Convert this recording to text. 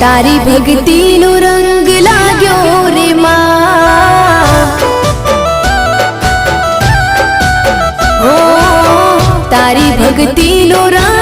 तारी भक्ति नो रंग लाग्यो रे मां। ओ तारी भक्ति नो रंग